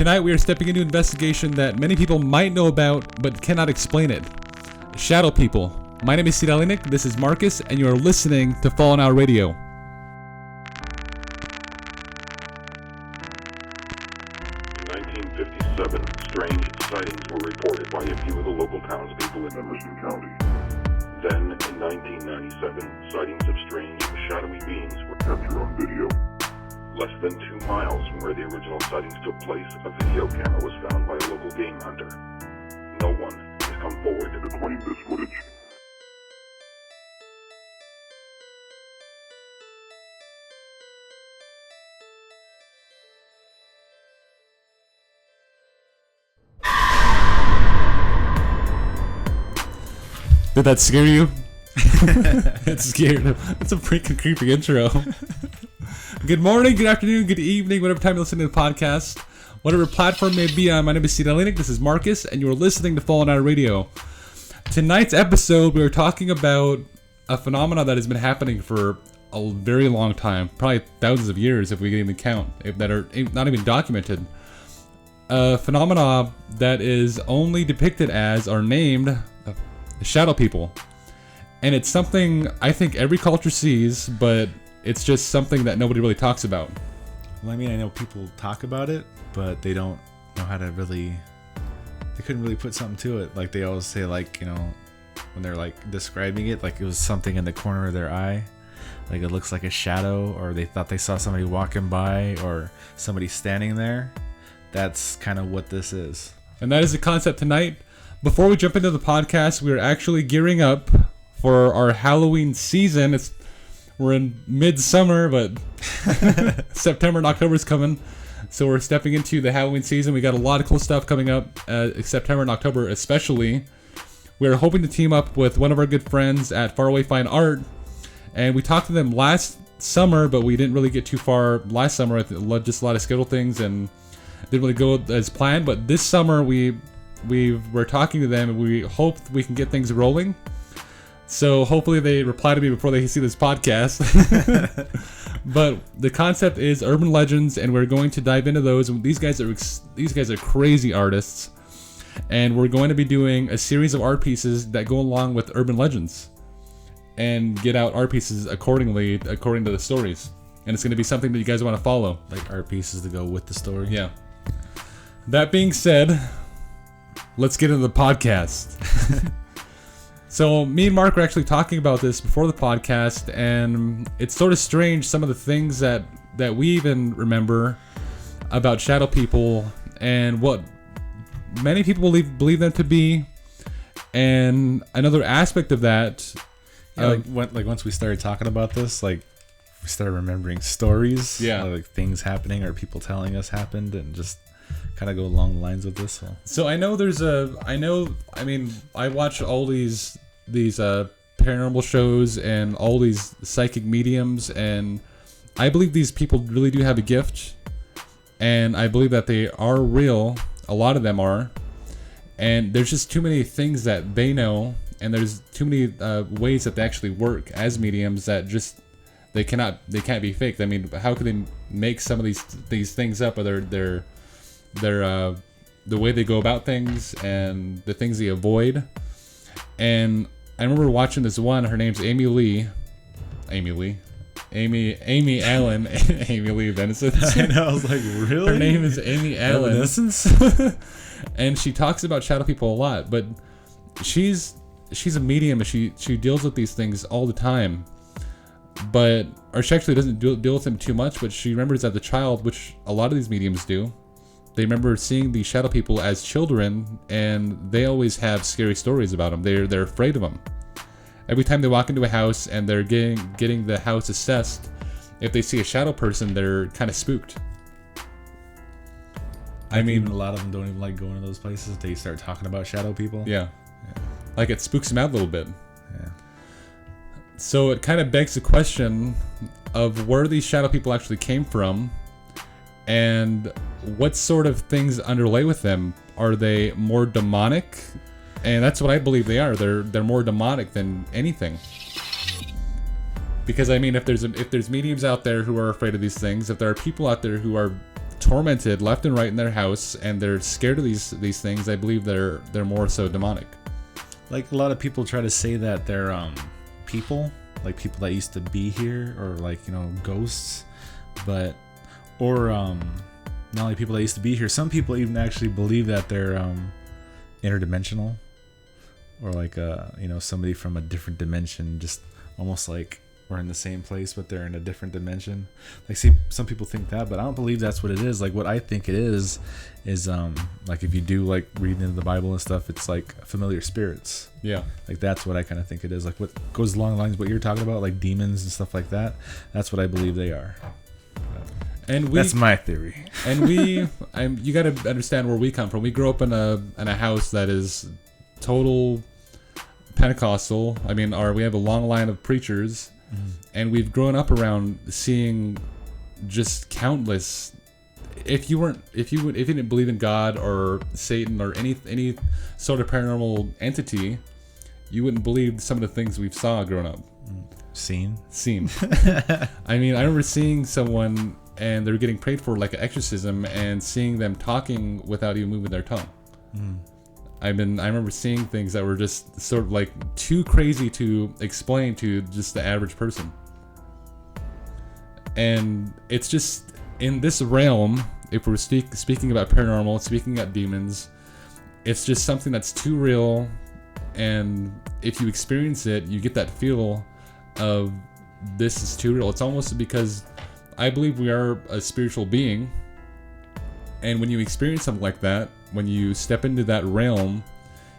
Tonight we are stepping into an investigation that many people might know about but cannot explain it. Shadow people. My name is Sid Alinik, this is Marcus, and you are listening to Fallen Hour Radio. In 1957, strange sightings were reported by a few of the local townspeople in Emerson County. Then, in 1997, sightings of strange, shadowy beings were captured on video. Less than 2 miles from where the original sightings took place, a video camera was found by a local game hunter. No one has come forward to claim this footage. Did that scare you? It scared him. That's a freaking creepy intro. Good morning, good afternoon, good evening, whatever time you listen to the podcast. Whatever platform may be on, my name is Sid Alinik, this is Marcus, and you are listening to Fallen Hour Radio. Tonight's episode, we are talking about a phenomenon that has been happening for a very long time, probably thousands of years if we can even count, if that are not even documented. A phenomena that is only depicted as or named shadow people. And it's something I think every culture sees, but it's just something that nobody really talks about. Well, I mean, I know people talk about it, but they don't know how to really, they couldn't really put something to it. Like they always say, like, you know, when they're like describing it, like it was something in the corner of their eye, like it looks like a shadow, or they thought they saw somebody walking by or somebody standing there. That's kind of what this is. And that is the concept tonight. Before we jump into the podcast, we are actually gearing up for our Halloween season. We're in midsummer, but September and October is coming. So we're stepping into the Halloween season. We got a lot of cool stuff coming up, September and October especially. We're hoping to team up with one of our good friends at Faraway Fine Art. And we talked to them last summer, but we didn't really get too far last summer. Just a lot of schedule things and didn't really go as planned. But this summer, we're talking to them and we hope we can get things rolling. So hopefully they reply to me before they see this podcast. But the concept is urban legends, and we're going to dive into those. These guys are crazy artists, and we're going to be doing a series of art pieces that go along with urban legends, and get out art pieces according to the stories. And it's going to be something that you guys want to follow, like art pieces to go with the story. Yeah. That being said, let's get into the podcast. So me and Mark were actually talking about this before the podcast, and it's sort of strange some of the things that we even remember about shadow people and what many people believe them to be. And another aspect of that, yeah, like once we started talking about this, like we started remembering stories, like things happening or people telling us happened, and just kind of go along the lines of this. So I watch all these paranormal shows and all these psychic mediums, and I believe these people really do have a gift, and I believe that they are real. A lot of them are, and there's just too many things that they know, and there's too many ways that they actually work as mediums that just they can't be faked. I mean, how could they make some of these things up? Or their the way they go about things and the things they avoid. And I remember watching this one. Her name's Amy Allen. Amy Lee Benison. I know. I was like, really? Her name is Amy Allen. And she talks about shadow people a lot. But she's a medium. And she deals with these things all the time. Or she actually doesn't deal with them too much. But she remembers as a child, which a lot of these mediums do. They remember seeing these shadow people as children, and they always have scary stories about them. They're afraid of them. Every time they walk into a house and they're getting the house assessed, if they see a shadow person, they're kind of spooked. I mean, a lot of them don't even like going to those places. They start talking about shadow people. Yeah. Like it spooks them out a little bit. Yeah. So it kind of begs the question of where these shadow people actually came from, and what sort of things underlay with them. Are they more demonic? And that's what I believe they are. They're more demonic than anything. Because I mean, if there's mediums out there who are afraid of these things, if there are people out there who are tormented left and right in their house, and they're scared of these things, I believe they're more so demonic. Like a lot of people try to say that they're people, like people that used to be here, or like, you know, ghosts, but or not only people that used to be here. Some people even actually believe that they're interdimensional, or like you know, somebody from a different dimension, just almost like we're in the same place but they're in a different dimension. Like, see, some people think that, but I don't believe that's what it is. Like, what I think it is like, if you do like read into the Bible and stuff, it's like familiar spirits. Yeah, like that's what I kind of think it is. Like, what goes along the lines of what you're talking about, like demons and stuff like that. That's what I believe they are. And that's my theory. And you got to understand where we come from. We grew up in a house that is total Pentecostal. I mean, we have a long line of preachers, and we've grown up around seeing just countless. If you didn't believe in God or Satan or any sort of paranormal entity, you wouldn't believe some of the things we've saw growing up. Seen. I mean, I remember seeing someone and they were getting prayed for like an exorcism, and seeing them talking without even moving their tongue. I remember seeing things that were just sort of like too crazy to explain to just the average person. And it's just in this realm, if we're speaking about paranormal, speaking about demons, it's just something that's too real. And if you experience it, you get that feel of this is too real. It's almost because I believe we are a spiritual being. And when you experience something like that, when you step into that realm,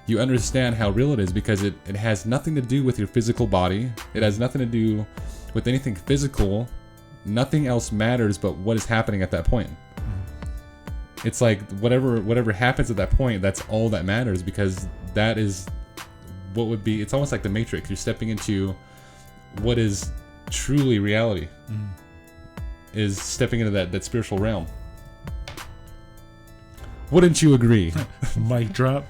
you understand how real it is, because it has nothing to do with your physical body. It has nothing to do with anything physical. Nothing else matters but what is happening at that point. It's like whatever happens at that point, that's all that matters, because that is what would be, it's almost like the Matrix. You're stepping into what is truly reality. Is stepping into that spiritual realm. Wouldn't you agree? Mic drop.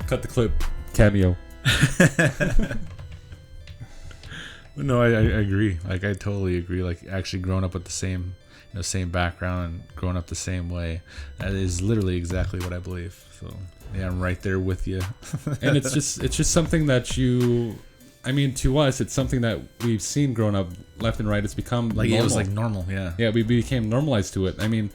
Cut the clip. Cameo. No, I agree. Like, I totally agree. Like, actually growing up with the same, same background and growing up the same way, that is literally exactly what I believe. So yeah, I'm right there with you. And it's just something that to us, it's something that we've seen growing up left and right. It's become like normal. It was like normal, yeah. Yeah, we became normalized to it. I mean,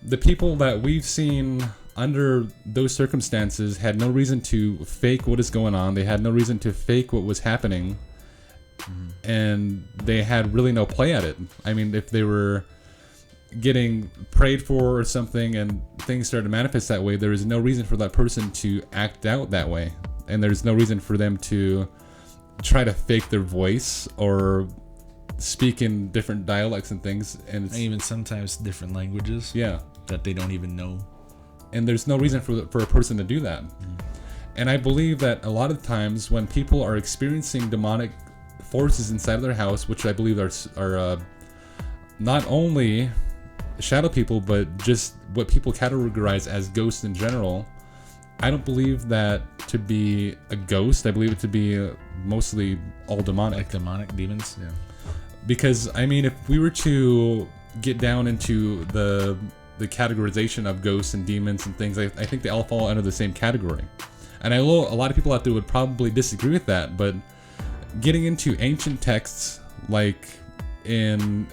the people that we've seen under those circumstances had no reason to fake what is going on. They had no reason to fake what was happening. And they had really no play at it. I mean, if they were getting prayed for or something and things started to manifest that way, there is no reason for that person to act out that way. And there's no reason for them to try to fake their voice or speak in different dialects and things, and even sometimes different languages. Yeah, that they don't even know. And there's no reason for a person to do that. And I believe that a lot of times when people are experiencing demonic forces inside of their house, which I believe are not only shadow people, but just what people categorize as ghosts in general, I don't believe that to be a ghost. I believe it to be mostly all demonic. Like demonic demons, yeah. Because, I mean, if we were to get down into the categorization of ghosts and demons and things, I think they all fall under the same category. And I know a lot of people out there would probably disagree with that, but getting into ancient texts, like in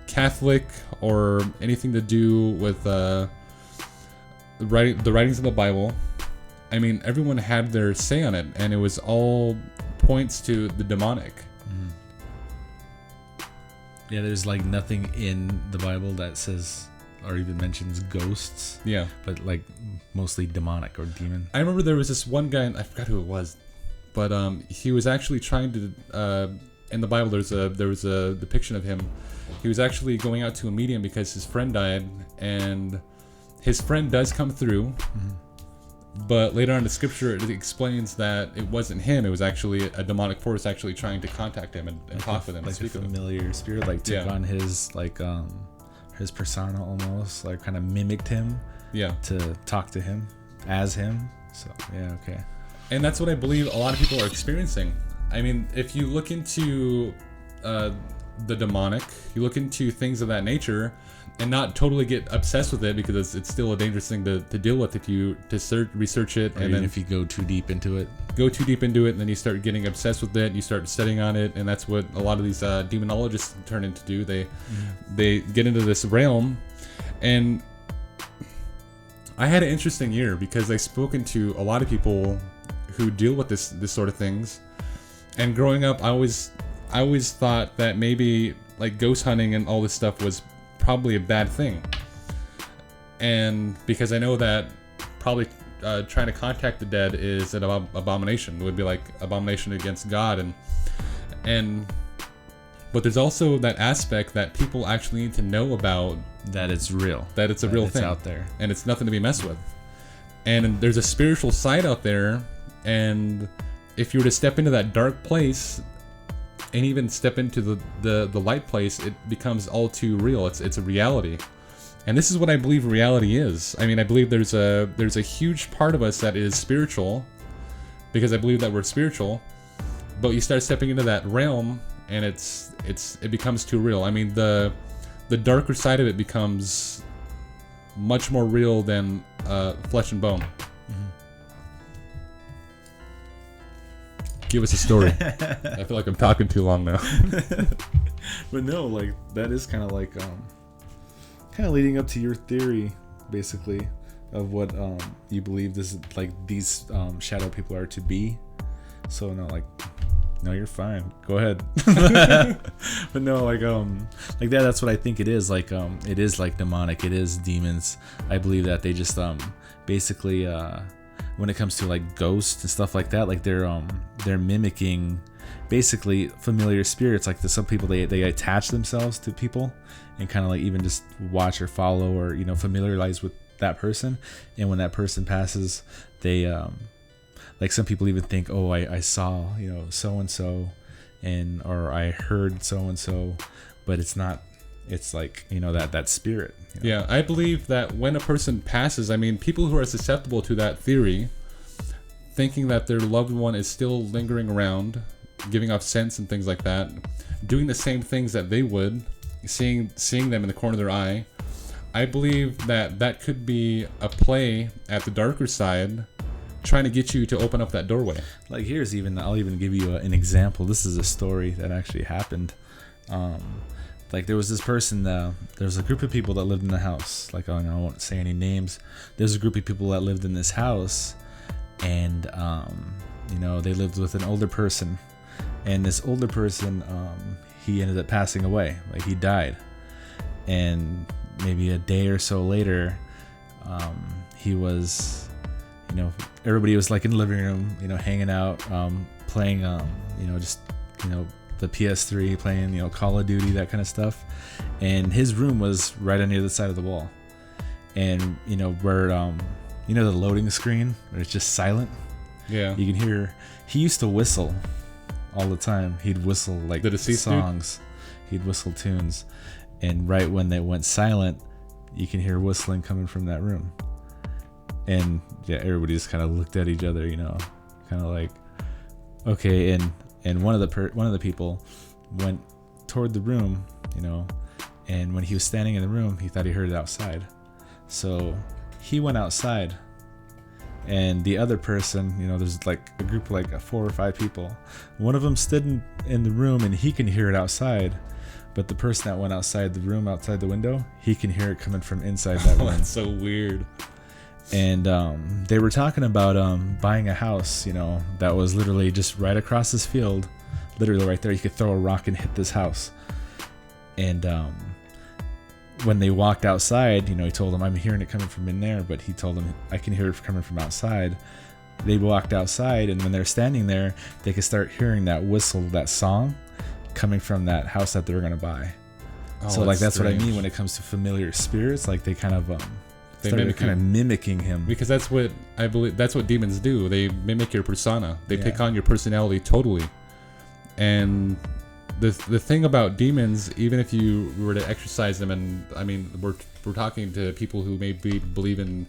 Catholic or anything to do with the writings of the Bible, I mean, everyone had their say on it, and it was all points to the demonic. Yeah, there's like nothing in the Bible that says or even mentions ghosts. Yeah, but like mostly demonic or demon. I remember there was this one guy, and I forgot who it was, but he was actually trying to. In the Bible, there was a depiction of him. He was actually going out to a medium because his friend died, and his friend does come through. But later on in the scripture, it explains that it wasn't him. It was actually a demonic force actually trying to contact him and talk with him. Like a familiar spirit, like took on his his persona almost, like kind of mimicked him. Yeah. To talk to him as him. So yeah, okay. And that's what I believe a lot of people are experiencing. I mean, if you look into the demonic, you look into things of that nature, and not totally get obsessed with it, because it's still a dangerous thing to deal with if you research it, Or and even then if you go too deep into it. go too deep into it, and then you start getting obsessed with it, you start studying on it, and that's what a lot of these demonologists turn into do. They get into this realm. And I had an interesting year, because I've spoken to a lot of people who deal with this sort of things. And growing up, I always thought that maybe like ghost hunting and all this stuff was probably a bad thing. And because I know that probably trying to contact the dead is an abomination. It would be like abomination against God. But there's also that aspect that people actually need to know about, That it's real. that it's a real thing out there. and it's nothing to be messed with. And there's a spiritual side out there, and if you were to step into that dark place and even step into the light place, it becomes all too real. It's a reality. And this is what I believe reality is. I mean, I believe there's a huge part of us that is spiritual, because I believe that we're spiritual. But you start stepping into that realm, and it becomes too real. I mean, the darker side of it becomes much more real than flesh and bone. Give us a story. I feel like I'm talking too long now. But no, like that is kind of like kind of leading up to your theory, basically, of what you believe this like these shadow people are to be. So no, you're fine. Go ahead. But no, like that's what I think it is. Like it is like demonic. It is demons. I believe that they just basically when it comes to like ghosts and stuff like that, like they're mimicking basically familiar spirits. Like some people they attach themselves to people and kind of like even just watch or follow or familiarize with that person. And when that person passes, they like some people even think, oh, I saw so and so, or I heard so and so, but it's not. It's like that spirit. Yeah, I believe that when a person passes, I mean, people who are susceptible to that theory, thinking that their loved one is still lingering around, giving off scents and things like that, doing the same things that they would, seeing them in the corner of their eye, I believe that could be a play at the darker side, trying to get you to open up that doorway. Like I'll even give you an example. This is a story that actually happened. Like there was this person, there was a group of people that lived in the house. Like I won't say any names. There's a group of people that lived in this house, and they lived with an older person, and this older person, he ended up passing away. Like he died, and maybe a day or so later, he was, everybody was like in the living room, hanging out, playing, the PS3, playing, Call of Duty, that kind of stuff. And his room was right on the other side of the wall. And, where, the loading screen, where it's just silent. Yeah. You can hear, he used to whistle all the time. He'd whistle like the deceased songs. He'd whistle tunes. And right when they went silent, you can hear whistling coming from that room. And yeah, everybody just kind of looked at each other, kind of like, okay. And one of the people went toward the room, and when he was standing in the room, he thought he heard it outside. So he went outside, and the other person, there's like a group of like 4 or 5 people. One of them stood in the room, and he can hear it outside. But the person that went outside the room, outside the window, he can hear it coming from inside that room. That's so weird. And they were talking about buying a house, that was literally just right across this field, literally right there. You could throw a rock and hit this house. And when they walked outside, he told them, I'm hearing it coming from in there, but he told them, I can hear it coming from outside. They walked outside, and when they're standing there, they could start hearing that whistle, that song, coming from that house that they're going to buy. Oh, so like that's strange. what I mean when it comes to familiar spirits. Like they kind of They started kind of mimicking him. Because that's what I believe. That's what demons do. They mimic your persona. They Yeah. take on your personality totally. And the thing about demons, even if you were to exorcise them, and I mean, we're talking to people who maybe believe in,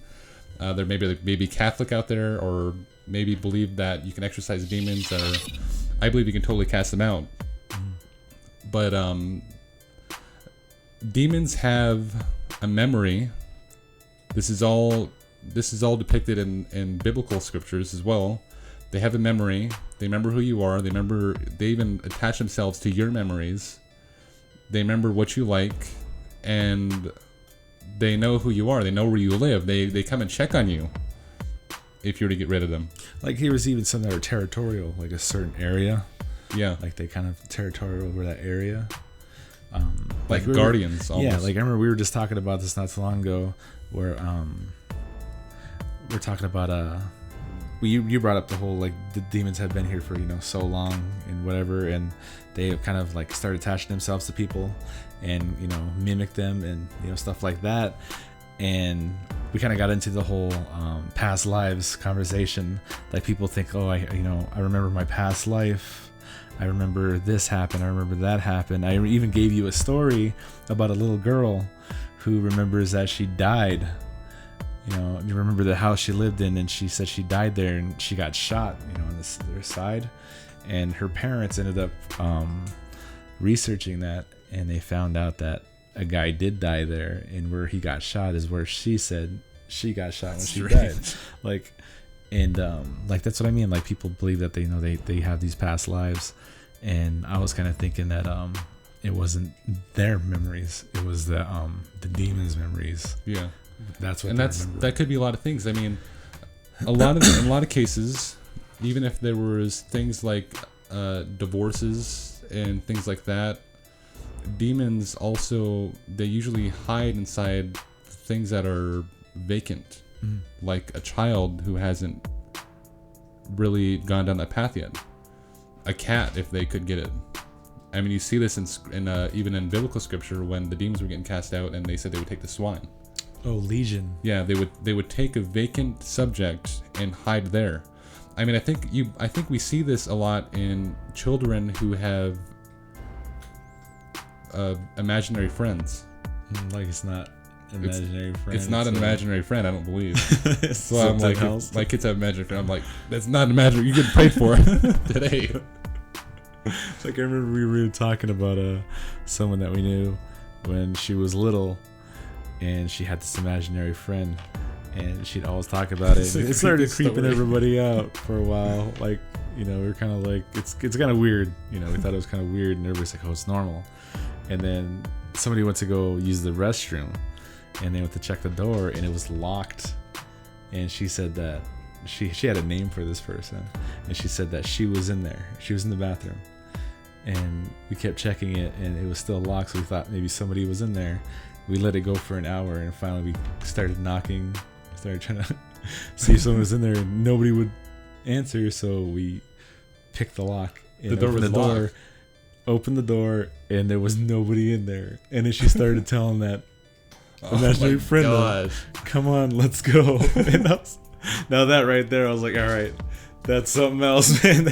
there maybe Catholic out there, or maybe believe that you can exorcise demons, or I believe you can totally cast them out. But demons have a memory. This is all depicted in biblical scriptures as well. They have a memory. They remember who you are. They even attach themselves to your memories. They remember what you like, and they know who you are. They know where you live. They come and check on you if you're to get rid of them. Like there was even some that are territorial, like a certain area. Yeah. Like they kind of territorial over that area. Like guardians almost. Yeah, like I remember we were just talking about this not too long ago where we're talking about you brought up the whole like the demons have been here for so long and whatever, and they have kind of like started attaching themselves to people and mimic them and stuff like that. And we kind of got into the whole past lives conversation. Like people think, oh, I remember my past life. I remember this happened. I remember that happened. I even gave you a story about a little girl who remembers that she died. You remember the house she lived in, and she said she died there and she got shot, on their side. And her parents ended up researching that, and they found out that a guy did die there, and where he got shot is where she said she got shot when she died. Like, and like that's what I mean. Like people believe that they have these past lives, and I was kind of thinking that it wasn't their memories, it was the demons' memories. Yeah. That's what. And that could be a lot of things. I mean, in a lot of cases, even if there was things like divorces and things like that, demons also, they usually hide inside things that are vacant, like a child who hasn't really gone down that path yet. A cat, if they could get it. I mean, you see this in even in biblical scripture when the demons were getting cast out, and they said they would take the swine. Oh, Legion. Yeah, they would take a vacant subject and hide there. I mean, I think we see this a lot in children who have imaginary friends. Like it's not imaginary friend. It's not an imaginary friend, I don't believe. So I'm Something like, else. if my kids have imaginary friend, I'm like, that's not imaginary. You get prayed for today. Like I remember we were talking about someone that we knew when she was little, and she had this imaginary friend, and she'd always talk about it. And it started creeping everybody out for a while. Like, we were kind of like, it's kind of weird. We thought it was kind of weird, and everybody's like, oh, it's normal. And then somebody went to go use the restroom, and they went to check the door, and it was locked. And she said that she had a name for this person, and she said that she was in there. She was in the bathroom. And we kept checking it, and it was still locked, so we thought maybe somebody was in there. We let it go for an hour, and finally we started knocking, started trying to see if someone was in there, and nobody would answer, so we picked the lock and The door was locked. Opened the door, and there was nobody in there. And then she started telling that imaginary friend, come on, let's go. And now that right there, I was like, all right, that's something else, man.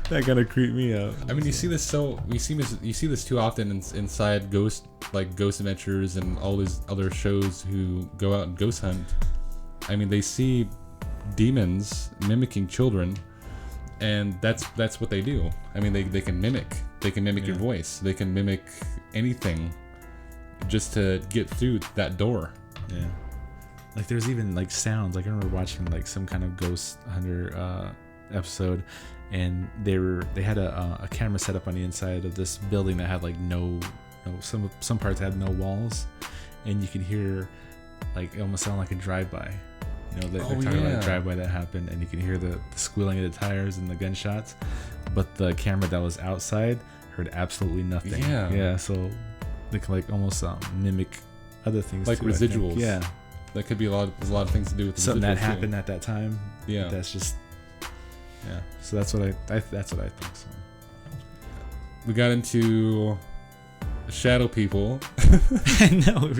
That kind of creeped me out. I mean, you see this too often inside Ghost Adventures and all these other shows who go out and ghost hunt. I mean, they see demons mimicking children, and that's what they do. I mean, they can mimic your voice. They can mimic anything just to get through that door. Yeah. Like there's even like sounds. Like I remember watching like some kind of ghost hunter episode, and they had a camera set up on the inside of this building that had like some parts had no walls, and you could hear like it almost sound like a drive-by. They're talking about a drive-by that happened, and you can hear the squealing of the tires and the gunshots, but the camera that was outside heard absolutely nothing. Yeah. So they can like almost mimic other things, like too, residuals. Yeah, that could be there's a lot of things to do with something that residuals, happened too. at that time. Yeah, that's just So that's what I think. So we got into shadow people. No,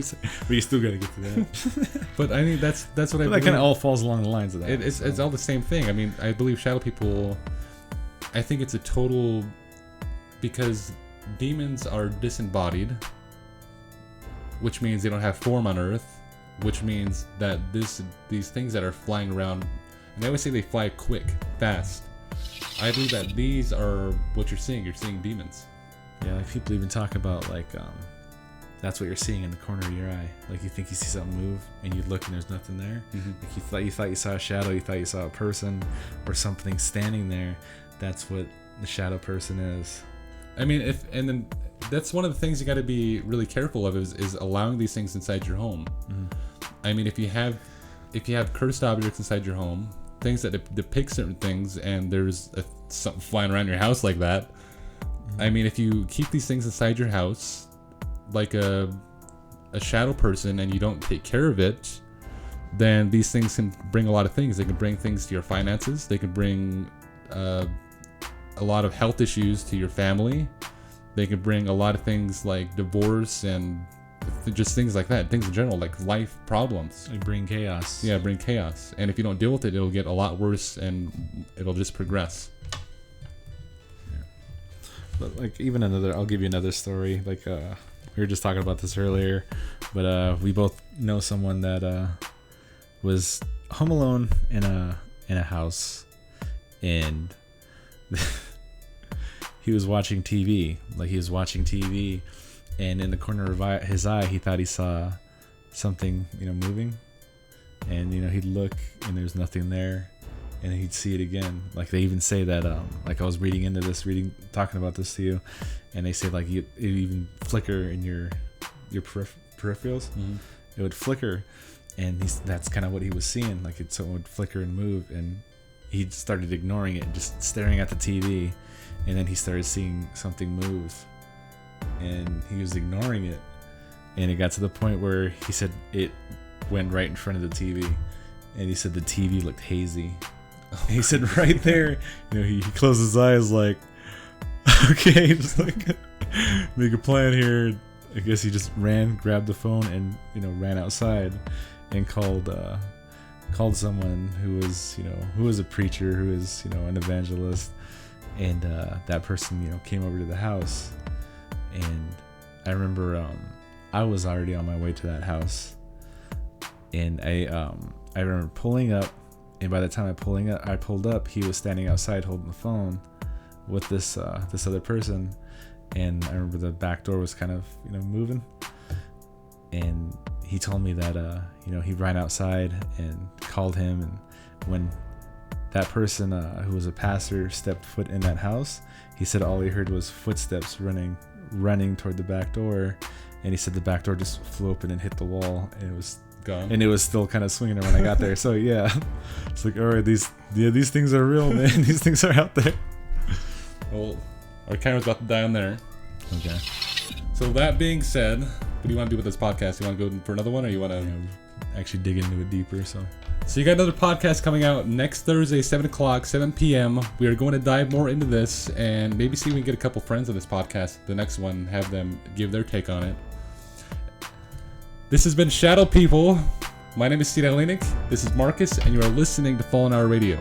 we still gotta get to that. But I mean, that's what I. That kind of all falls along the lines of that. It's all the same thing. I mean, I believe shadow people. I think it's a total, because demons are disembodied, which means they don't have form on Earth, which means that these things that are flying around, and they always say they fly quick, fast. I believe that these are what you're seeing. You're seeing demons. Yeah, like people even talk about like that's what you're seeing in the corner of your eye. Like you think you see something move, and you look and there's nothing there. Like you thought you saw a shadow, you thought you saw a person or something standing there. That's what the shadow person is. I mean, then that's one of the things you got to be really careful of is allowing these things inside your home. I mean, if you have cursed objects inside your home, things that depict certain things, and there's something flying around your house like that. I mean, if you keep these things inside your house, like a shadow person, and you don't take care of it, then these things can bring a lot of things. They can bring things to your finances. They can bring a lot of health issues to your family. They can bring a lot of things like divorce and just things like that. Things in general, like life problems. They bring chaos. Yeah, bring chaos. And if you don't deal with it, it'll get a lot worse, and it'll just progress. But like even I'll give you another story. Like we were just talking about this earlier, but we both know someone that was home alone in a house, and he was watching TV. Like he was watching TV, and in the corner of his eye, he thought he saw something, moving, and he'd look and there's nothing there. And he'd see it again. Like they even say that, like I was talking about this to you, and they say like it even flicker in your peripherals. It would flicker, and that's kind of what he was seeing. Like it would flicker and move, and he started ignoring it and just staring at the TV, and then he started seeing something move, and he was ignoring it, and it got to the point where he said it went right in front of the TV, and he said the TV looked hazy. He said right there, he closed his eyes like, okay, just like make a plan here. I guess he just grabbed the phone and, ran outside and called someone who was a preacher, who is, an evangelist. And that person, came over to the house. And I remember I was already on my way to that house. And I remember pulling up. And by the time I pulled up, he was standing outside holding the phone with this other person. And I remember the back door was kind of, moving. And he told me that, he ran outside and called him. And when that person who was a pastor stepped foot in that house, he said all he heard was footsteps running toward the back door. And he said the back door just flew open and hit the wall. And it was gone. And it was still kind of swinging when I got there. So yeah, it's like, all right, these things are real, man. These things are out there. Well, our camera's about to die on there. Okay. So that being said, what do you want to do with this podcast? You want to go for another one, or you want to actually dig into it deeper? So you got another podcast coming out next Thursday, 7 p.m. We are going to dive more into this and maybe see if we can get a couple friends on this podcast. The next one, have them give their take on it. This has been Shadow People. My name is Steve Alenic. This is Marcus, and you are listening to Fallen Hour Radio.